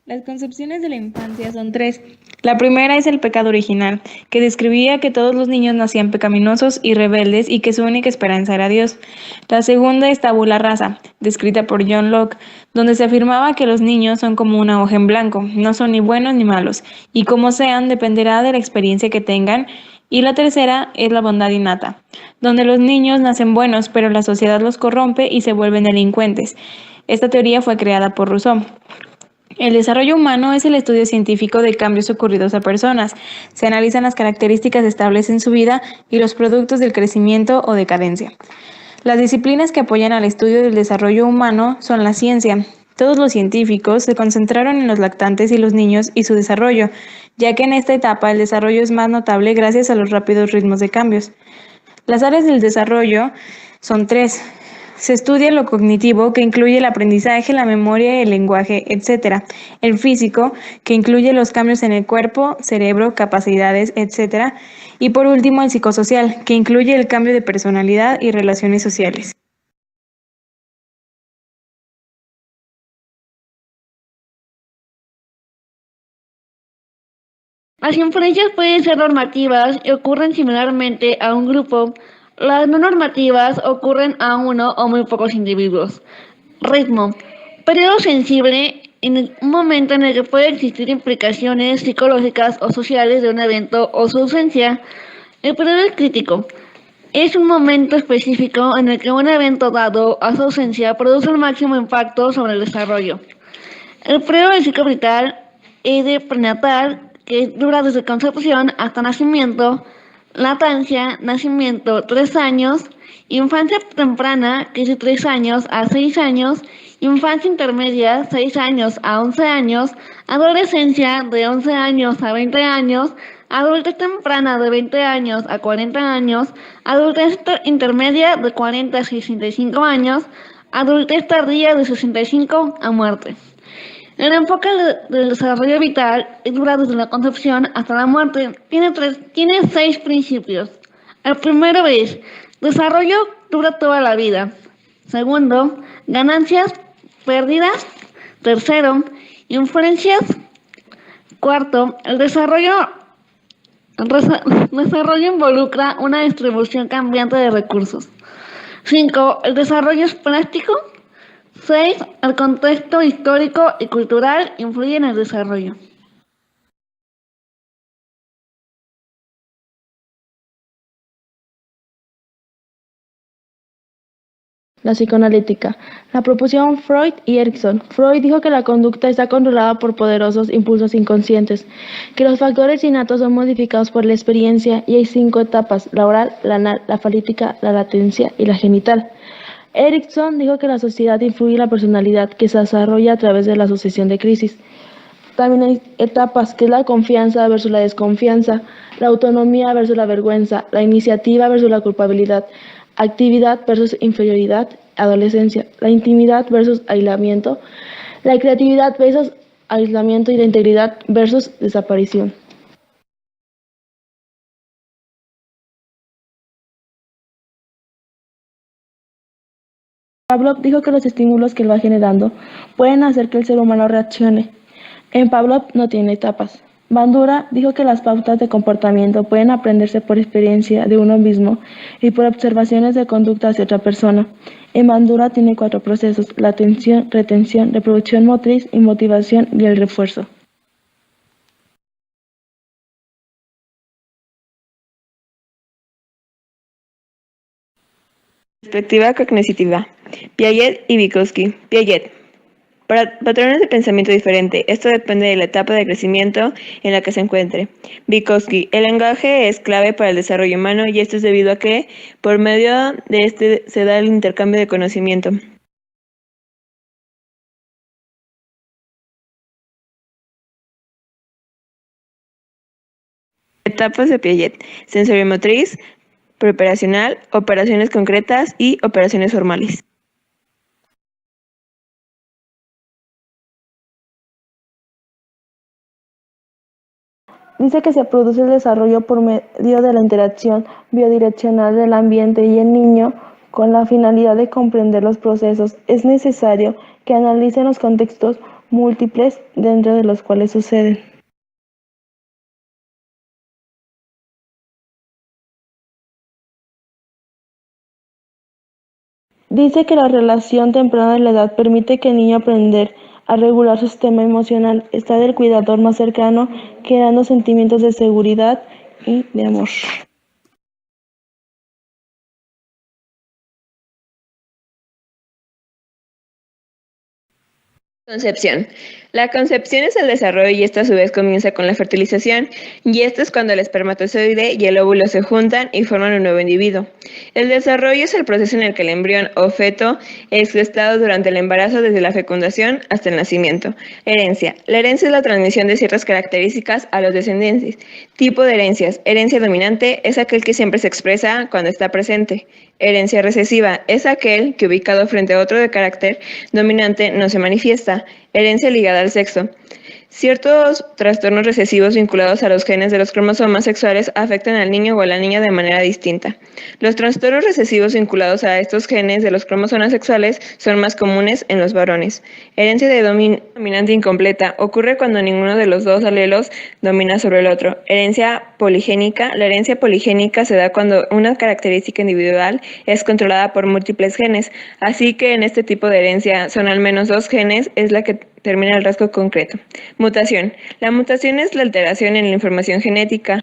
Las concepciones de la infancia son tres. La primera es el pecado original, que describía que todos los niños nacían pecaminosos y rebeldes y que su única esperanza era Dios. La segunda es tabula rasa, descrita por John Locke, donde se afirmaba que los niños son como una hoja en blanco, no son ni buenos ni malos, y como sean dependerá de la experiencia que tengan. Y la tercera es la bondad innata, donde los niños nacen buenos, pero la sociedad los corrompe y se vuelven delincuentes. Esta teoría fue creada por Rousseau. El desarrollo humano es el estudio científico de cambios ocurridos a personas. Se analizan las características estables en su vida y los productos del crecimiento o decadencia. Las disciplinas que apoyan al estudio del desarrollo humano son la ciencia. Todos los científicos se concentraron en los lactantes y los niños y su desarrollo, ya que en esta etapa el desarrollo es más notable gracias a los rápidos ritmos de cambios. Las áreas del desarrollo son tres. Se estudia lo cognitivo, que incluye el aprendizaje, la memoria, el lenguaje, etc. El físico, que incluye los cambios en el cuerpo, cerebro, capacidades, etc. Y por último, el psicosocial, que incluye el cambio de personalidad y relaciones sociales. Las influencias pueden ser normativas y ocurren similarmente a un grupo. Las no normativas ocurren a uno o muy pocos individuos. Ritmo. Periodo sensible un momento en el que puede existir implicaciones psicológicas o sociales de un evento o su ausencia. El periodo es crítico. Es un momento específico en el que un evento dado a su ausencia produce el máximo impacto sobre el desarrollo. El periodo del ciclo vital es de prenatal, que dura desde concepción hasta nacimiento, lactancia, nacimiento 3 años, infancia temprana, que es de 3 años a 6 años, infancia intermedia 6 años a 11 años, adolescencia de 11 años a 20 años, adultez temprana de 20 años a 40 años, adultez intermedia de 40 a 65 años, adultez tardía de 65 a muerte. El enfoque del desarrollo vital dura desde la concepción hasta la muerte. Tiene 6 principios. El primero es, desarrollo dura toda la vida. Segundo, ganancias, pérdidas. Tercero, influencias. Cuarto, el desarrollo involucra una distribución cambiante de recursos. 5. El desarrollo es plástico. 6. El contexto histórico y cultural influye en el desarrollo. La psicoanalítica. La propusieron Freud y Erikson. Freud dijo que la conducta está controlada por poderosos impulsos inconscientes, que los factores innatos son modificados por la experiencia y hay 5 etapas: la oral, la anal, la falítica, la latencia y la genital. Erikson dijo que la sociedad influye en la personalidad, que se desarrolla a través de la sucesión de crisis. También hay etapas, que es la confianza versus la desconfianza, la autonomía versus la vergüenza, la iniciativa versus la culpabilidad, actividad versus inferioridad, adolescencia, la intimidad versus aislamiento, la creatividad versus aislamiento y la integridad versus desaparición. Pavlov dijo que los estímulos que él va generando pueden hacer que el ser humano reaccione. En Pavlov no tiene etapas. Bandura dijo que las pautas de comportamiento pueden aprenderse por experiencia de uno mismo y por observaciones de conductas de otra persona. En Bandura tiene 4 procesos: la atención, retención, reproducción motriz y motivación y el refuerzo. Perspectiva cognitiva. Piaget y Vygotsky. Piaget. Para patrones de pensamiento diferente, esto depende de la etapa de crecimiento en la que se encuentre. Vygotsky. El lenguaje es clave para el desarrollo humano y esto es debido a que, por medio de este, se da el intercambio de conocimiento. Etapas de Piaget: sensorimotriz, preoperacional, operaciones concretas y operaciones formales. Dice que se produce el desarrollo por medio de la interacción bidireccional del ambiente y el niño. Con la finalidad de comprender los procesos, es necesario que analicen los contextos múltiples dentro de los cuales suceden. Dice que la relación temprana de la edad permite que el niño aprender a regular su sistema emocional, estar del cuidador más cercano, creando sentimientos de seguridad y de amor. Concepción. La concepción es el desarrollo y esta a su vez comienza con la fertilización, y esto es cuando el espermatozoide y el óvulo se juntan y forman un nuevo individuo. El desarrollo es el proceso en el que el embrión o feto es gestado durante el embarazo desde la fecundación hasta el nacimiento. Herencia. La herencia es la transmisión de ciertas características a los descendientes. Tipo de herencias. Herencia dominante es aquel que siempre se expresa cuando está presente. Herencia recesiva es aquel que ubicado frente a otro de carácter dominante no se manifiesta. Herencia ligada al sexo. Ciertos trastornos recesivos vinculados a los genes de los cromosomas sexuales afectan al niño o a la niña de manera distinta. Los trastornos recesivos vinculados a estos genes de los cromosomas sexuales son más comunes en los varones. Herencia de dominante incompleta ocurre cuando ninguno de los dos alelos domina sobre el otro. Herencia poligénica. La herencia poligénica se da cuando una característica individual es controlada por múltiples genes, así que en este tipo de herencia son al menos dos genes es la que termina el rasgo concreto. Mutación. La mutación es la alteración en la información genética.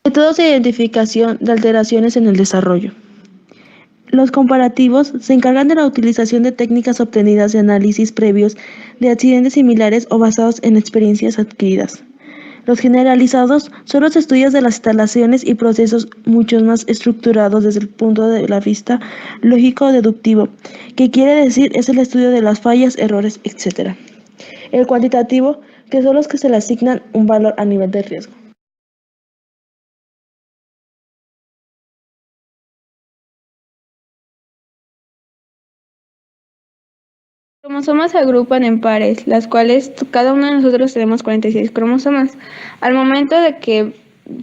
Métodos de identificación de alteraciones en el desarrollo. Los comparativos se encargan de la utilización de técnicas obtenidas de análisis previos de accidentes similares o basados en experiencias adquiridas. Los generalizados son los estudios de las instalaciones y procesos mucho más estructurados desde el punto de la vista lógico-deductivo, que quiere decir es el estudio de las fallas, errores, etc. El cuantitativo, que son los que se le asignan un valor a nivel de riesgo. Los cromosomas se agrupan en pares, las cuales cada uno de nosotros tenemos 46 cromosomas. Al momento de que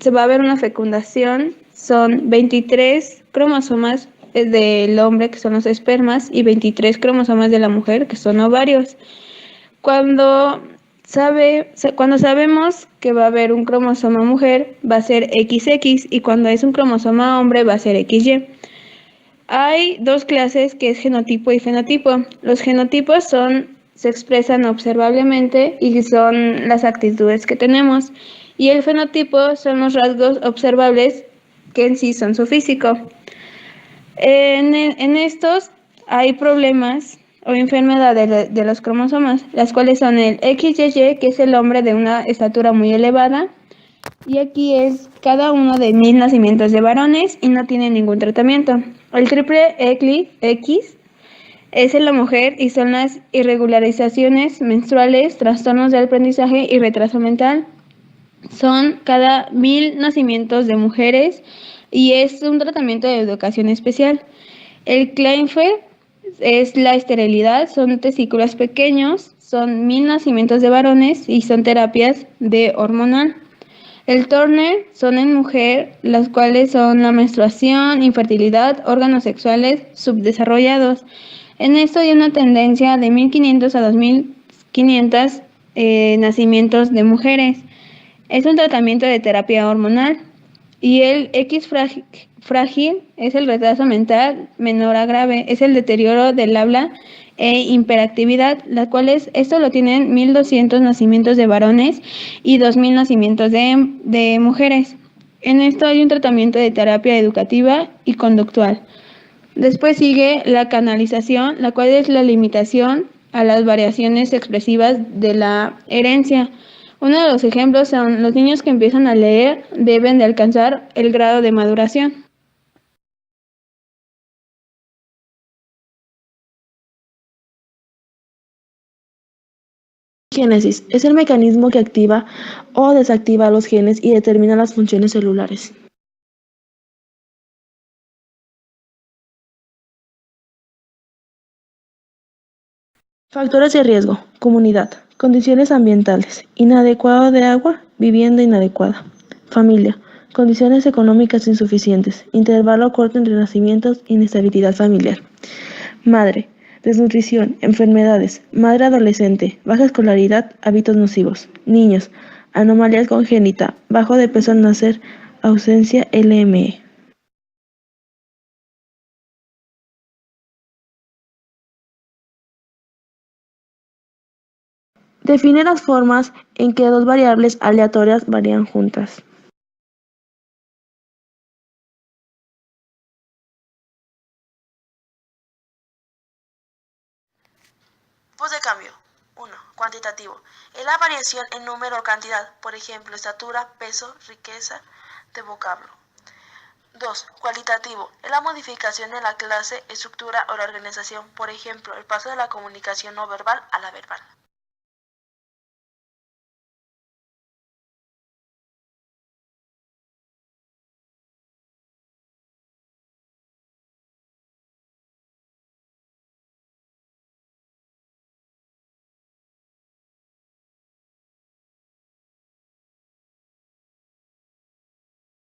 se va a ver una fecundación, son 23 cromosomas del hombre, que son los espermas, y 23 cromosomas de la mujer, que son ovarios. Cuando sabemos que va a haber un cromosoma mujer, va a ser XX, y cuando es un cromosoma hombre, va a ser XY. Hay dos clases, que es genotipo y fenotipo. Los genotipos se expresan observablemente y son las actitudes que tenemos. Y el fenotipo son los rasgos observables, que en sí son su físico. En estos hay problemas o enfermedades de los cromosomas, las cuales son el XYY, que es el hombre de una estatura muy elevada, y aquí es cada uno de 1000 nacimientos de varones y no tiene ningún tratamiento. El triple X es en la mujer y son las irregularizaciones menstruales, trastornos del aprendizaje y retraso mental. Son cada 1000 nacimientos de mujeres y es un tratamiento de educación especial. El Klinefelter es la esterilidad, son testículos pequeños, son 1000 nacimientos de varones y son terapias de hormonal. El Turner son en mujer, las cuales son la menstruación, infertilidad, órganos sexuales subdesarrollados. En esto hay una tendencia de 1500 a 2500 nacimientos de mujeres. Es un tratamiento de terapia hormonal. Y el X frágil es el retraso mental menor a grave, es el deterioro del habla e hiperactividad, las cuales esto lo tienen 1200 nacimientos de varones y 2000 nacimientos de mujeres. En esto hay un tratamiento de terapia educativa y conductual. Después sigue la canalización, la cual es la limitación a las variaciones expresivas de la herencia. Uno de los ejemplos son los niños que empiezan a leer deben de alcanzar el grado de maduración. Génesis es el mecanismo que activa o desactiva los genes y determina las funciones celulares. Factores de riesgo: comunidad, condiciones ambientales, inadecuado de agua, vivienda inadecuada, familia, condiciones económicas insuficientes, intervalo corto entre nacimientos, inestabilidad familiar. Madre, desnutrición, enfermedades, madre adolescente, baja escolaridad, hábitos nocivos. Niños, anomalías congénita, bajo de peso al nacer, ausencia LME. Define las formas en que dos variables aleatorias varían juntas. Tipos de cambio. 1. Cuantitativo. Es la variación en número o cantidad, por ejemplo, estatura, peso, riqueza de vocablo. 2. Cualitativo. Es la modificación en la clase, estructura o la organización, por ejemplo, el paso de la comunicación no verbal a la verbal.